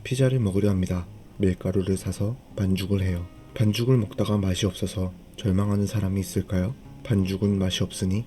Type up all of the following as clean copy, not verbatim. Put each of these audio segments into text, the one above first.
피자를 먹으려 합니다. 밀가루를 사서 반죽을 해요. 반죽을 먹다가 맛이 없어서 절망하는 사람이 있을까요? 반죽은 맛이 없으니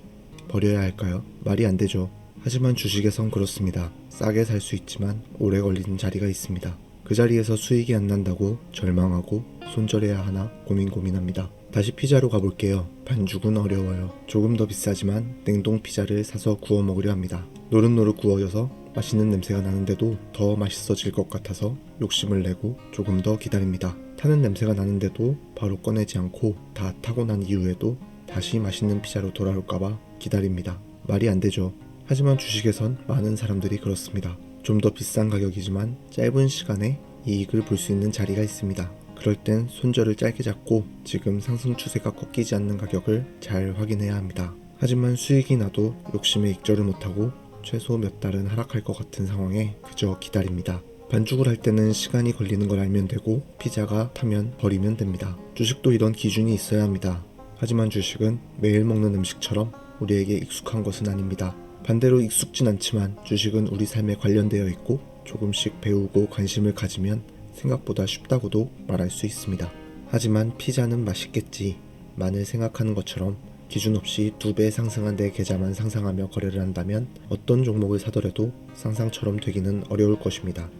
버려야 할까요? 말이 안 되죠. 하지만 주식에선 그렇습니다. 싸게 살 수 있지만 오래 걸리는 자리가 있습니다. 그 자리에서 수익이 안 난다고 절망하고 손절해야 하나 고민합니다. 다시 피자로 가볼게요. 반죽은 어려워요. 조금 더 비싸지만 냉동 피자를 사서 구워 먹으려 합니다. 노릇노릇 구워져서 맛있는 냄새가 나는데도 더 맛있어질 것 같아서 욕심을 내고 조금 더 기다립니다. 타는 냄새가 나는데도 바로 꺼내지 않고 다 타고 난 이후에도 다시 맛있는 피자로 돌아올까봐 기다립니다. 말이 안 되죠. 하지만 주식에선 많은 사람들이 그렇습니다. 좀 더 비싼 가격이지만 짧은 시간에 이익을 볼 수 있는 자리가 있습니다. 그럴 땐 손절을 짧게 잡고 지금 상승 추세가 꺾이지 않는 가격을 잘 확인해야 합니다. 하지만 수익이 나도 욕심에 익절을 못하고 최소 몇 달은 하락할 것 같은 상황에 그저 기다립니다. 반죽을 할 때는 시간이 걸리는 걸 알면 되고 피자가 타면 버리면 됩니다. 주식도 이런 기준이 있어야 합니다. 하지만 주식은 매일 먹는 음식처럼 우리에게 익숙한 것은 아닙니다. 반대로 익숙진 않지만 주식은 우리 삶에 관련되어 있고 조금씩 배우고 관심을 가지면 생각보다 쉽다고도 말할 수 있습니다. 하지만 피자는 맛있겠지 만을 생각하는 것처럼 기준 없이 2배 상승한 내 계좌만 상상하며 거래를 한다면 어떤 종목을 사더라도 상상처럼 되기는 어려울 것입니다.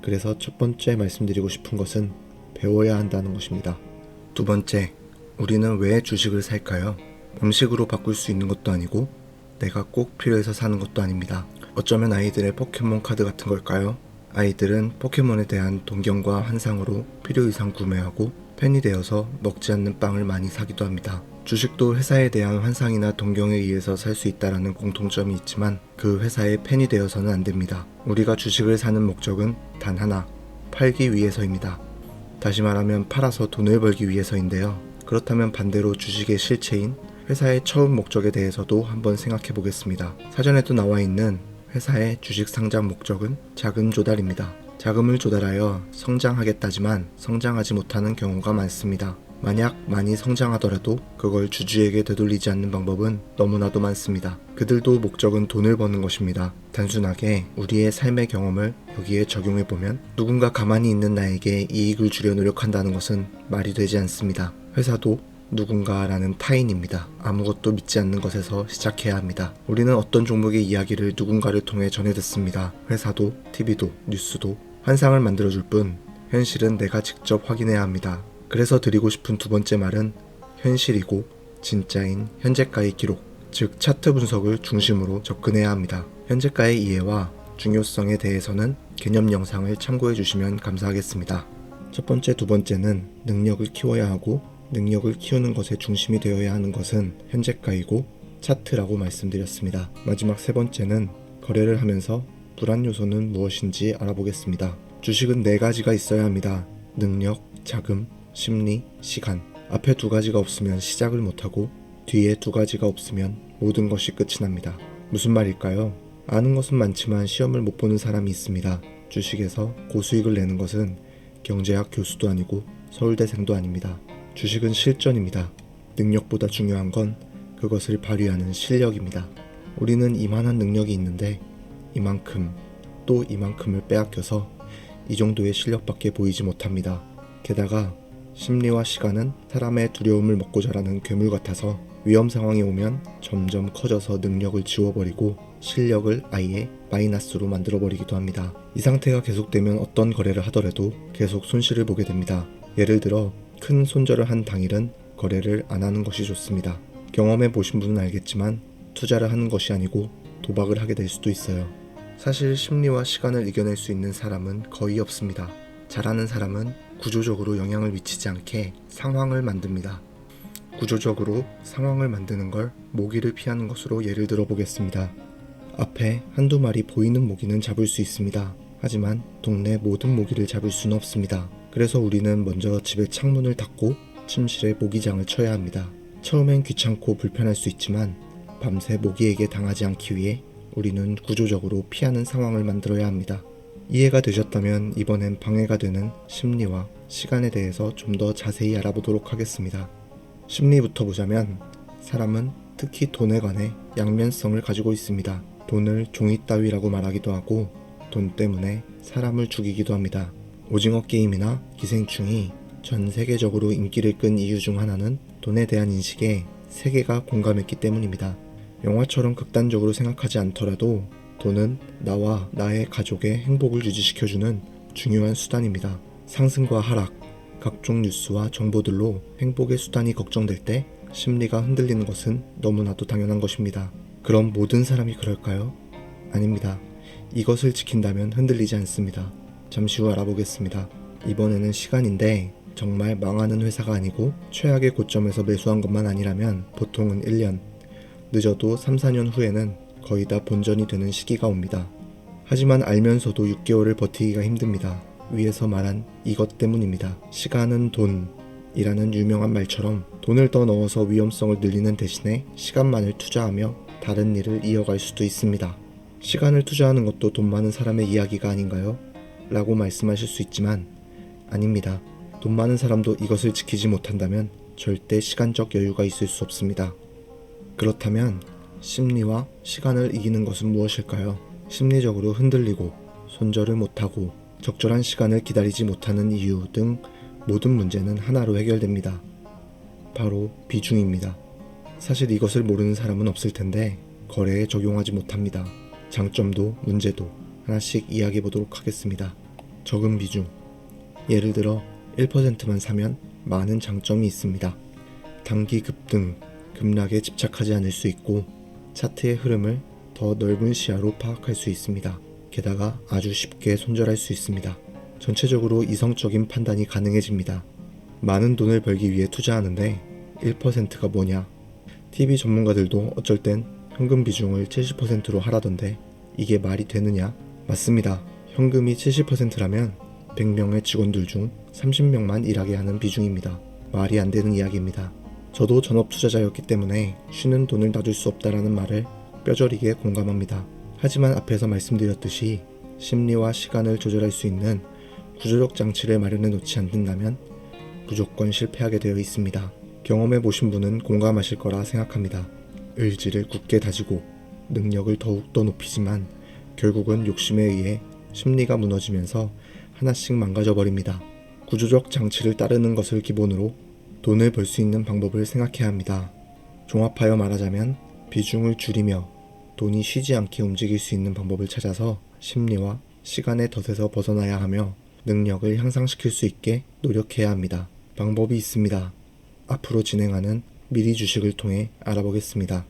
그래서 첫 번째 말씀드리고 싶은 것은 배워야 한다는 것입니다. 두 번째, 우리는 왜 주식을 살까요? 음식으로 바꿀 수 있는 것도 아니고 내가 꼭 필요해서 사는 것도 아닙니다. 어쩌면 아이들의 포켓몬 카드 같은 걸까요? 아이들은 포켓몬에 대한 동경과 환상으로 필요 이상 구매하고 팬이 되어서 먹지 않는 빵을 많이 사기도 합니다. 주식도 회사에 대한 환상이나 동경에 의해서 살 수 있다는 공통점이 있지만 그 회사의 팬이 되어서는 안 됩니다. 우리가 주식을 사는 목적은 단 하나, 팔기 위해서입니다. 다시 말하면 팔아서 돈을 벌기 위해서인데요. 그렇다면 반대로 주식의 실체인 회사의 처음 목적에 대해서도 한번 생각해 보겠습니다. 사전에도 나와 있는 회사의 주식 상장 목적은 자금 조달입니다. 자금을 조달하여 성장하겠다지만 성장하지 못하는 경우가 많습니다. 만약 많이 성장하더라도 그걸 주주에게 되돌리지 않는 방법은 너무나도 많습니다. 그들도 목적은 돈을 버는 것입니다. 단순하게 우리의 삶의 경험을 여기에 적용해보면 누군가 가만히 있는 나에게 이익을 주려 노력한다는 것은 말이 되지 않습니다. 회사도 누군가라는 타인입니다. 아무것도 믿지 않는 것에서 시작해야 합니다. 우리는 어떤 종목의 이야기를 누군가를 통해 전해 듣습니다. 회사도, TV도, 뉴스도 환상을 만들어줄 뿐 현실은 내가 직접 확인해야 합니다. 그래서 드리고 싶은 두 번째 말은 현실이고 진짜인 현재가의 기록, 즉 차트 분석을 중심으로 접근해야 합니다. 현재가의 이해와 중요성에 대해서는 개념 영상을 참고해 주시면 감사하겠습니다. 첫 번째, 두 번째는 능력을 키워야 하고 능력을 키우는 것에 중심이 되어야 하는 것은 현재가이고 차트라고 말씀드렸습니다. 마지막 세 번째는 거래를 하면서 불안 요소는 무엇인지 알아보겠습니다. 주식은 4가지가 있어야 합니다. 능력, 자금, 심리, 시간. 앞에 2가지가 없으면 시작을 못하고 뒤에 2가지가 없으면 모든 것이 끝이 납니다. 무슨 말일까요? 아는 것은 많지만 시험을 못 보는 사람이 있습니다. 주식에서 고수익을 내는 것은 경제학 교수도 아니고 서울대생도 아닙니다. 주식은 실전입니다. 능력보다 중요한 건 그것을 발휘하는 실력입니다. 우리는 이만한 능력이 있는데 이만큼 또 이만큼을 빼앗겨서 이 정도의 실력밖에 보이지 못합니다. 게다가 심리와 시간은 사람의 두려움을 먹고 자라는 괴물 같아서 위험 상황이 오면 점점 커져서 능력을 지워버리고 실력을 아예 마이너스로 만들어버리기도 합니다. 이 상태가 계속되면 어떤 거래를 하더라도 계속 손실을 보게 됩니다. 예를 들어 큰 손절을 한 당일은 거래를 안 하는 것이 좋습니다. 경험해 보신 분은 알겠지만 투자를 하는 것이 아니고 도박을 하게 될 수도 있어요. 사실 심리와 시간을 이겨낼 수 있는 사람은 거의 없습니다. 잘하는 사람은 구조적으로 영향을 미치지 않게 상황을 만듭니다. 구조적으로 상황을 만드는 걸 모기를 피하는 것으로 예를 들어 보겠습니다. 앞에 한두 마리 보이는 모기는 잡을 수 있습니다. 하지만 동네 모든 모기를 잡을 수는 없습니다. 그래서 우리는 먼저 집의 창문을 닫고 침실에 모기장을 쳐야 합니다. 처음엔 귀찮고 불편할 수 있지만 밤새 모기에게 당하지 않기 위해 우리는 구조적으로 피하는 상황을 만들어야 합니다. 이해가 되셨다면 이번엔 방해가 되는 심리와 시간에 대해서 좀 더 자세히 알아보도록 하겠습니다. 심리부터 보자면 사람은 특히 돈에 관해 양면성을 가지고 있습니다. 돈을 종이 따위라고 말하기도 하고 돈 때문에 사람을 죽이기도 합니다. 오징어 게임이나 기생충이 전 세계적으로 인기를 끈 이유 중 하나는 돈에 대한 인식에 세계가 공감했기 때문입니다. 영화처럼 극단적으로 생각하지 않더라도 돈은 나와 나의 가족의 행복을 유지시켜주는 중요한 수단입니다. 상승과 하락, 각종 뉴스와 정보들로 행복의 수단이 걱정될 때 심리가 흔들리는 것은 너무나도 당연한 것입니다. 그럼 모든 사람이 그럴까요? 아닙니다. 이것을 지킨다면 흔들리지 않습니다. 잠시 후 알아보겠습니다. 이번에는 시간인데 정말 망하는 회사가 아니고 최악의 고점에서 매수한 것만 아니라면 보통은 1년, 늦어도 3, 4년 후에는 거의 다 본전이 되는 시기가 옵니다. 하지만 알면서도 6개월을 버티기가 힘듭니다. 위에서 말한 이것 때문입니다. 시간은 돈이라는 유명한 말처럼 돈을 더 넣어서 위험성을 늘리는 대신에 시간만을 투자하며 다른 일을 이어갈 수도 있습니다. 시간을 투자하는 것도 돈 많은 사람의 이야기가 아닌가요? 라고 말씀하실 수 있지만 아닙니다. 돈 많은 사람도 이것을 지키지 못한다면 절대 시간적 여유가 있을 수 없습니다. 그렇다면 심리와 시간을 이기는 것은 무엇일까요? 심리적으로 흔들리고 손절을 못하고 적절한 시간을 기다리지 못하는 이유 등 모든 문제는 하나로 해결됩니다. 바로 비중입니다. 사실 이것을 모르는 사람은 없을 텐데 거래에 적용하지 못합니다. 장점도 문제도 하나씩 이야기해 보도록 하겠습니다. 적은 비중. 예를 들어 1%만 사면 많은 장점이 있습니다. 단기 급등, 급락에 집착하지 않을 수 있고 차트의 흐름을 더 넓은 시야로 파악할 수 있습니다. 게다가 아주 쉽게 손절할 수 있습니다. 전체적으로 이성적인 판단이 가능해집니다. 많은 돈을 벌기 위해 투자하는데 1%가 뭐냐? TV 전문가들도 어쩔 땐 현금 비중을 70%로 하라던데 이게 말이 되느냐? 맞습니다. 현금이 70%라면 100명의 직원들 중 30명만 일하게 하는 비중입니다. 말이 안 되는 이야기입니다. 저도 전업 투자자였기 때문에 쉬는 돈을 놔둘 수 없다라는 말을 뼈저리게 공감합니다. 하지만 앞에서 말씀드렸듯이 심리와 시간을 조절할 수 있는 구조적 장치를 마련해 놓지 않는다면 무조건 실패하게 되어 있습니다. 경험해 보신 분은 공감하실 거라 생각합니다. 의지를 굳게 다지고 능력을 더욱 더 높이지만 결국은 욕심에 의해 심리가 무너지면서 하나씩 망가져 버립니다. 구조적 장치를 따르는 것을 기본으로 돈을 벌 수 있는 방법을 생각해야 합니다. 종합하여 말하자면 비중을 줄이며 돈이 쉬지 않게 움직일 수 있는 방법을 찾아서 심리와 시간의 덫에서 벗어나야 하며 능력을 향상시킬 수 있게 노력해야 합니다. 방법이 있습니다. 앞으로 진행하는 미리 주식을 통해 알아보겠습니다.